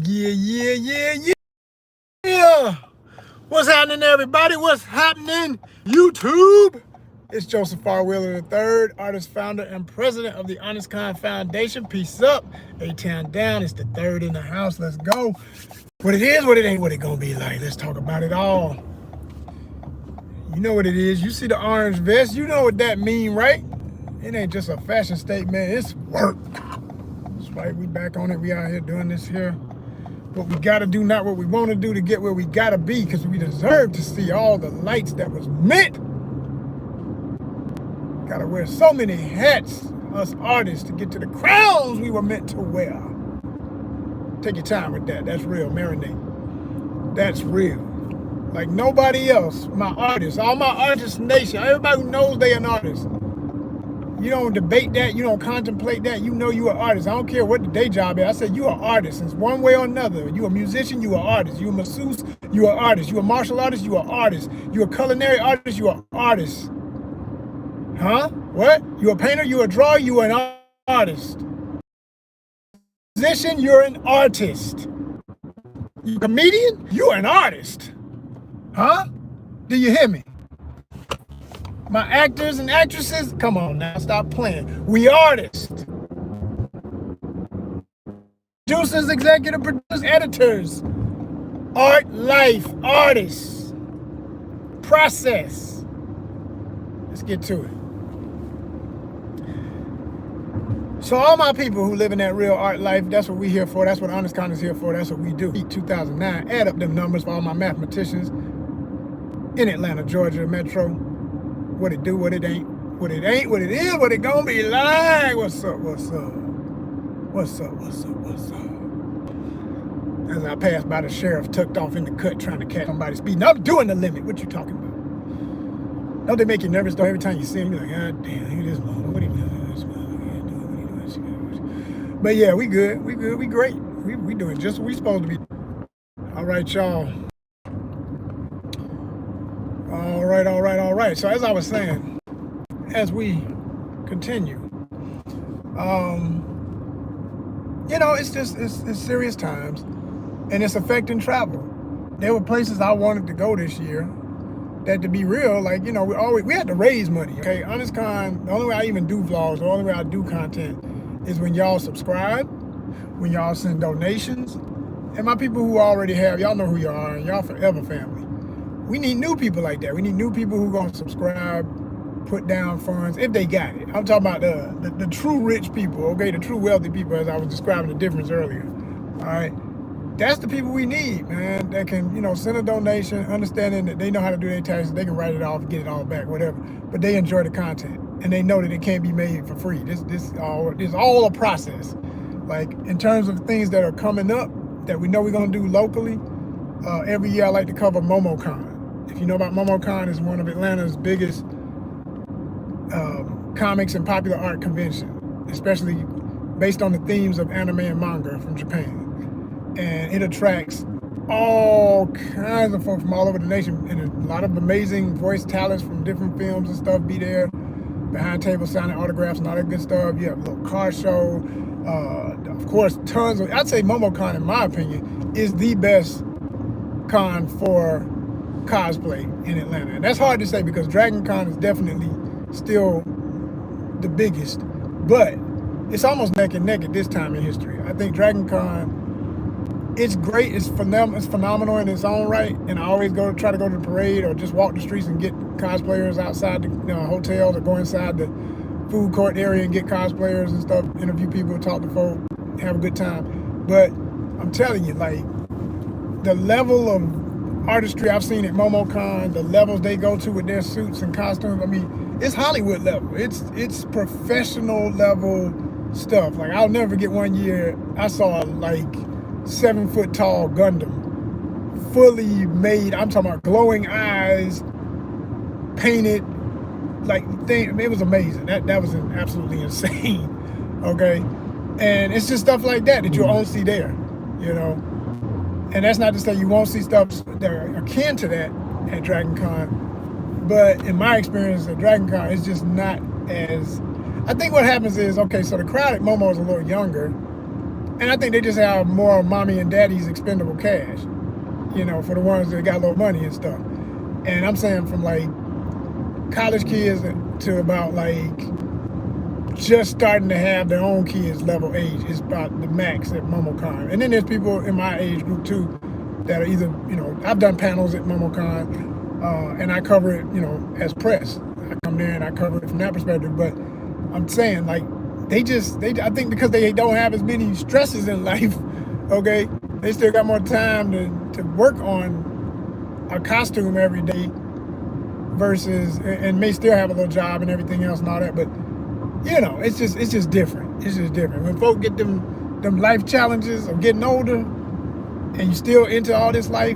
Yeah. What's happening, everybody? What's happening, YouTube? It's Joseph R. Wheeler III, artist, founder, and president of the ONYXCON Foundation. Peace up. A-Town down. It's the third in the house. Let's go. What it is, what it ain't, what it gonna be like. Let's talk about it all. You know what it is. You see the orange vest. You know what that mean, right? It ain't just a fashion statement. It's work. That's right. We back on it. We out here doing this here. What we gotta do, not what we want to do to get where we gotta be, because we deserve to see all the lights that was meant. Gotta wear so many hats, us artists, to get to the crowns we were meant to wear. Take your time with that. That's real. Marinate. That's real. Like nobody else. My artists, all my artist nation, everybody who knows they an artist. You don't debate that. You don't contemplate that. You know you an artist. I don't care what the day job is. I said you are an artist. It's one way or another. You a musician, you an artist. You a masseuse, you an artist. You a martial artist, you an artist. You a culinary artist, you an artist. Huh? What? You a painter, you a drawer, you an artist. Musician, you're an artist. You a comedian, you an artist. Huh? Do you hear me? My actors and actresses, come on now, stop playing. We artists. Producers, executive producers, editors. Art, life, artists. Process. Let's get to it. So all my people who live in that real art life, that's what we here for. That's what ONYXCON is here for. That's what we do. 2009, add up them numbers for all my mathematicians in Atlanta, Georgia, Metro. What it do, what it ain't, what it ain't, what it is, what it gonna be like. What's up, what's up? What's up, what's up, what's up? As I pass by the sheriff tucked off in the cut trying to catch somebody speeding. I'm doing the limit. What you talking about? Don't they make you nervous though? Every time you see him, you're like, God damn, look at this mother. What are you doing? But yeah, we good, we good, we great. We doing just what we supposed to be. All right, y'all. All right. So as I was saying, as we continue, you know, it's serious times, and it's affecting travel. There were places I wanted to go this year that, to be real, like, you know, we had to raise money. Okay, ONYXCON, the only way I even do vlogs, the only way I do content is when y'all subscribe, when y'all send donations, and my people who already have, y'all know who you are, and y'all forever family. We need new people like that. We need new people who gonna subscribe, put down funds, if they got it. I'm talking about the true rich people, okay? The true wealthy people, as I was describing the difference earlier, all right? That's the people we need, man, that can, you know, send a donation, understanding that they know how to do their taxes, they can write it off, get it all back, whatever, but they enjoy the content, and they know that it can't be made for free. This all a process. Like, in terms of things that are coming up, that we know we're gonna do locally, every year I like to cover MomoCon. If you know about MomoCon, it's one of Atlanta's biggest comics and popular art convention, especially based on the themes of anime and manga from Japan. And it attracts all kinds of folks from all over the nation, and a lot of amazing voice talents from different films and stuff be there, behind tables signing autographs and all that good stuff. You have a little car show, of course, tons of, I'd say MomoCon, in my opinion, is the best con for cosplay in Atlanta. And that's hard to say because Dragon Con is definitely still the biggest, but it's almost neck and neck at this time in history. I think Dragon Con, it's great, it's phenomenal in its own right, and I always try to go to the parade or just walk the streets and get cosplayers outside the hotels, or go inside the food court area and get cosplayers and stuff, interview people, talk to folk, have a good time. But I'm telling you, like, the level of artistry I've seen at MomoCon, the levels they go to with their suits and costumes, I mean, it's Hollywood level. It's professional level stuff. Like, I'll never forget one year I saw like 7 foot tall Gundam, fully made. I'm talking about glowing eyes, painted, like thing. It was amazing. That was absolutely insane. Okay, and it's just stuff like that you'll only see there, you know. And that's not to say you won't see stuff that are akin to that at Dragon Con, but in my experience at Dragon Con, it's just not as, I think what happens is, okay, so the crowd at Momo is a little younger, And I think they just have more mommy and daddy's expendable cash, for the ones that got a little money and stuff. And I'm saying from like college kids to about like just starting to have their own kids level age is about the max at MomoCon. And then there's people in my age group too that are either, I've done panels at MomoCon, and I cover it, as press. I come there and I cover it from that perspective. But I'm saying, like, I think because they don't have as many stresses in life, okay, they still got more time to work on a costume every day versus, and may still have a little job and everything else and all that. But it's just different. It's just different. When folk get them life challenges of getting older, and you still into all this life,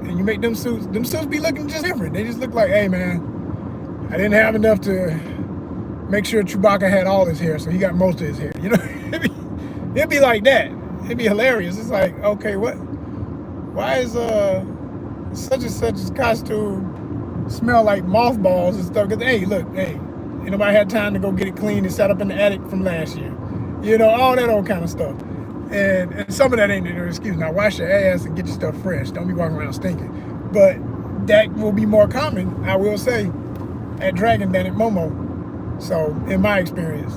and you make them suits be looking just different. They just look like, hey man, I didn't have enough to make sure Chewbacca had all his hair, so he got most of his hair. It'd be like that. It'd be hilarious. It's like, okay, why is such and such's costume smell like mothballs and stuff? Because hey, look, ain't nobody had time to go get it cleaned and set up in the attic from last year. All that old kind of stuff. And some of that ain't no excuse. Now wash your ass and get your stuff fresh. Don't be walking around stinking. But that will be more common, I will say, at Dragon than at Momo. So in my experience.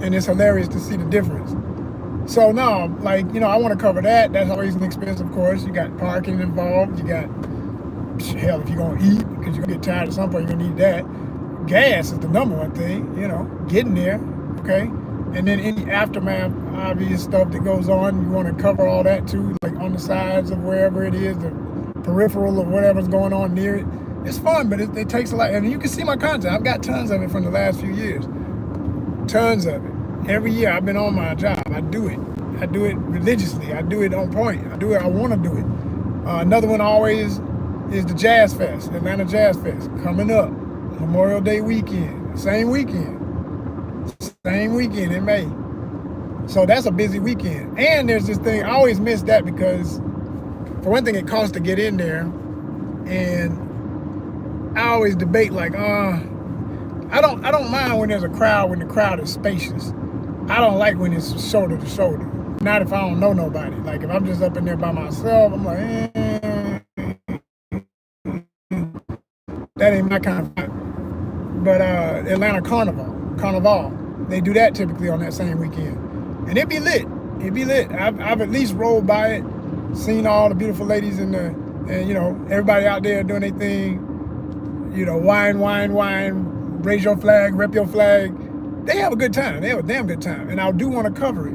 And it's hilarious to see the difference. So no, like, I want to cover that. That's always an expense, of course. You got parking involved. You got, hell, if you're going to eat, because you're going to get tired at some point, you're going to need that. Gas is the number one thing, getting there, okay? And then any aftermath, obvious stuff that goes on, you want to cover all that too, like on the sides of wherever it is, the peripheral or whatever's going on near it. It's fun, but it takes a lot. And you can see my content. I've got tons of it from the last few years. Tons of it. Every year I've been on my job. I do it. I do it religiously. I do it on point. I do it. I want to do it. Another one always is the Jazz Fest, Atlanta Jazz Fest, coming up. Memorial Day weekend. Same weekend in May. So that's a busy weekend. And there's this thing, I always miss that because, for one thing, it costs to get in there. And I always debate like, I don't mind when there's a crowd, when the crowd is spacious. I don't like when it's shoulder to shoulder. Not if I don't know nobody. Like if I'm just up in there by myself, I'm like, that ain't my kind of vibe. But Atlanta Carnival, they do that typically on that same weekend. And it'd be lit. I've at least rolled by it, seen all the beautiful ladies and everybody out there doing their thing. Wine, raise your flag, rep your flag. They have a good time. They have a damn good time. And I do want to cover it.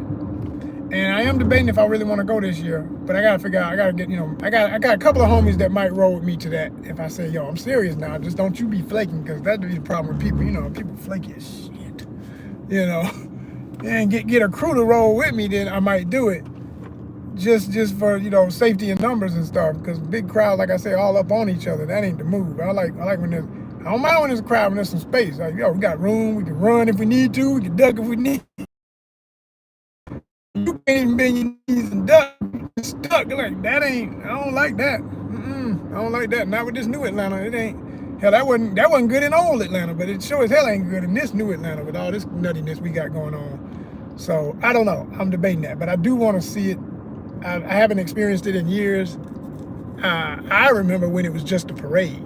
And I am debating if I really want to go this year. But I got to figure out, I got to get, I got a couple of homies that might roll with me to that. If I say, yo, I'm serious now, just don't you be flaking, because that'd be the problem with people. People flaky as shit. And get a crew to roll with me, then I might do it. Just for, safety in numbers and stuff. Because big crowd, like I say, all up on each other. That ain't the move. I like when there's, I don't mind when there's a crowd, when there's some space. Like, we got room, we can run if we need to, we can duck if we need. You can't even bend your knees and duck. You're stuck. Like, I don't like that. I don't like that. Not with this new Atlanta. It ain't. Hell, that wasn't good in old Atlanta, but it sure as hell ain't good in this new Atlanta with all this nuttiness we got going on. So, I don't know. I'm debating that. But I do want to see it. I haven't experienced it in years. I remember when it was just a parade.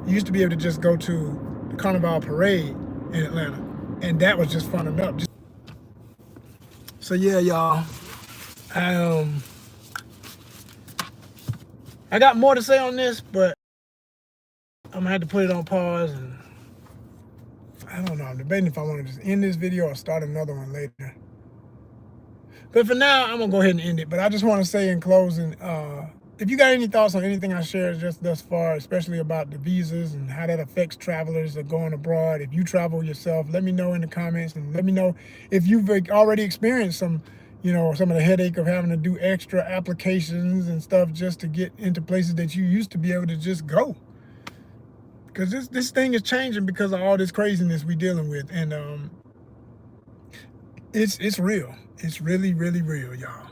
You used to be able to just go to the Carnival parade in Atlanta. And that was just fun enough. So yeah, y'all. I got more to say on this, but I'm gonna have to put it on pause, and I don't know. I'm debating if I want to just end this video or start another one later. But for now, I'm gonna go ahead and end it. But I just want to say in closing, if you got any thoughts on anything I shared just thus far, especially about the visas and how that affects travelers that are going abroad, if you travel yourself, let me know in the comments, and let me know if you've already experienced some of the headache of having to do extra applications and stuff just to get into places that you used to be able to just go. Because this thing is changing because of all this craziness we're dealing with, and it's real. It's really, really real, y'all.